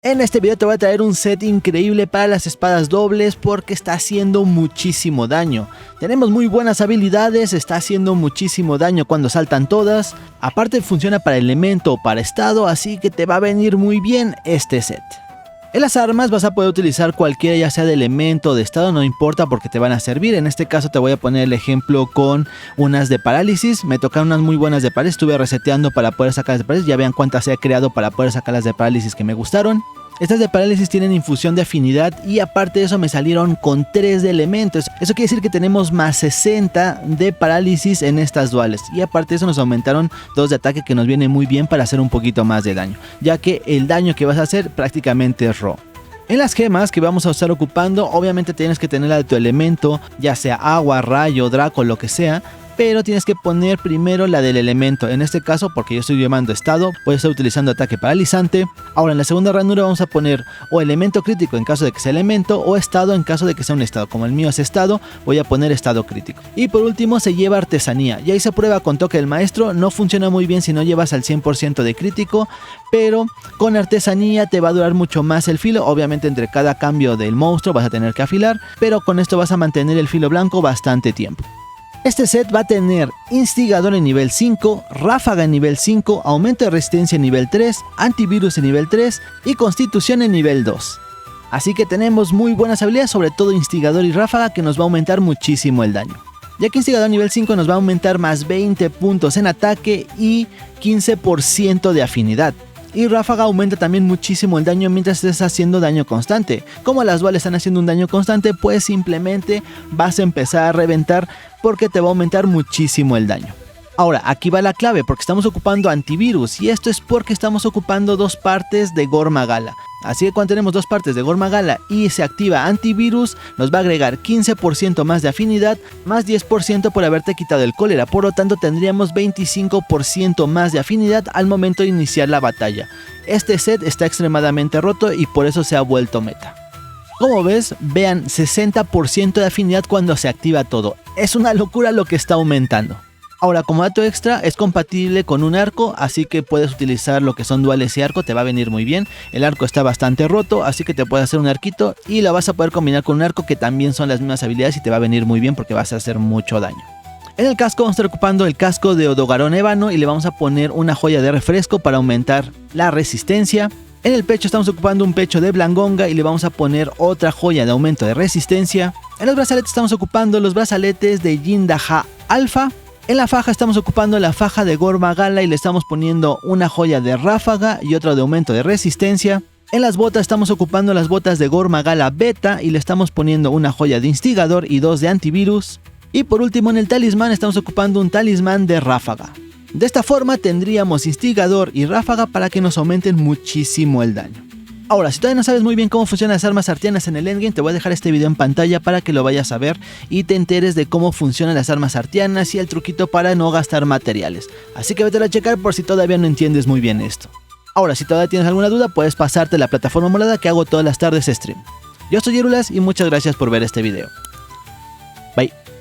En este video te voy a traer un set increíble para las espadas dobles porque está haciendo muchísimo daño. Tenemos muy buenas habilidades, está haciendo muchísimo daño cuando saltan todas. Aparte funciona para elemento o para estado, así que te va a venir muy bien este set. En las armas vas a poder utilizar cualquiera, ya sea de elemento o de estado, no importa porque te van a servir. En este caso te voy a poner el ejemplo con unas de parálisis. Me tocaron unas muy buenas de parálisis, estuve reseteando para poder sacar las de parálisis. Ya vean cuántas he creado para poder sacar las de parálisis que me gustaron. Estas de parálisis tienen infusión de afinidad y aparte de eso me salieron con 3 de elementos. Eso quiere decir que tenemos más 60 de parálisis en estas duales. Y aparte de eso nos aumentaron 2 de ataque, que nos viene muy bien para hacer un poquito más de daño, ya que el daño que vas a hacer prácticamente es raw. En las gemas que vamos a estar ocupando, obviamente tienes que tener la de tu elemento, ya sea agua, rayo, draco, lo que sea. Pero tienes que poner primero la del elemento. En este caso, porque yo estoy llamando estado, voy a estar utilizando ataque paralizante. Ahora en la segunda ranura vamos a poner o elemento crítico en caso de que sea elemento, o estado en caso de que sea un estado. Como el mío es estado, voy a poner estado crítico. Y por último se lleva artesanía. Y ahí se prueba con toque del maestro. No funciona muy bien si no llevas al 100% de crítico, pero con artesanía te va a durar mucho más el filo. Obviamente entre cada cambio del monstruo vas a tener que afilar, pero con esto vas a mantener el filo blanco bastante tiempo. Este set va a tener instigador en nivel 5, ráfaga en nivel 5, aumento de resistencia en nivel 3, antivirus en nivel 3 y constitución en nivel 2. Así que tenemos muy buenas habilidades, sobre todo instigador y ráfaga, que nos va a aumentar muchísimo el daño. Ya que instigador nivel 5 nos va a aumentar más 20 puntos en ataque y 15% de afinidad. Y ráfaga aumenta también muchísimo el daño mientras estés haciendo daño constante. Como las duales están haciendo un daño constante, pues simplemente vas a empezar a reventar porque te va a aumentar muchísimo el daño. Ahora, aquí va la clave, porque estamos ocupando antivirus, y esto es porque estamos ocupando 2 partes de Gore Magala. Así que cuando tenemos 2 partes de Gore Magala y se activa antivirus, nos va a agregar 15% más de afinidad, más 10% por haberte quitado el cólera. Por lo tanto tendríamos 25% más de afinidad al momento de iniciar la batalla. Este set está extremadamente roto y por eso se ha vuelto meta. Como ves, vean, 60% de afinidad cuando se activa todo. Es una locura lo que está aumentando. Ahora, como dato extra, es compatible con un arco, así que puedes utilizar lo que son duales y arco, te va a venir muy bien. El arco está bastante roto, así que te puedes hacer un arquito y la vas a poder combinar con un arco, que también son las mismas habilidades, y te va a venir muy bien porque vas a hacer mucho daño. En el casco vamos a estar ocupando el casco de Odogaron Ébano y le vamos a poner una joya de refresco para aumentar la resistencia. En el pecho estamos ocupando un pecho de Blangonga y le vamos a poner otra joya de aumento de resistencia. En los brazaletes estamos ocupando los brazaletes de Jindaha Alpha. En la faja estamos ocupando la faja de Gore Magala y le estamos poniendo una joya de ráfaga y otra de aumento de resistencia. En las botas estamos ocupando las botas de Gore Magala Beta y le estamos poniendo una joya de instigador y 2 de antivirus. Y por último, en el talismán estamos ocupando un talismán de ráfaga. De esta forma tendríamos instigador y ráfaga para que nos aumenten muchísimo el daño. Ahora, si todavía no sabes muy bien cómo funcionan las armas artianas en el endgame, te voy a dejar este video en pantalla para que lo vayas a ver y te enteres de cómo funcionan las armas artianas y el truquito para no gastar materiales. Así que vete a checar por si todavía no entiendes muy bien esto. Ahora, si todavía tienes alguna duda, puedes pasarte a la plataforma morada que hago todas las tardes stream. Yo soy Yerulas y muchas gracias por ver este video. Bye.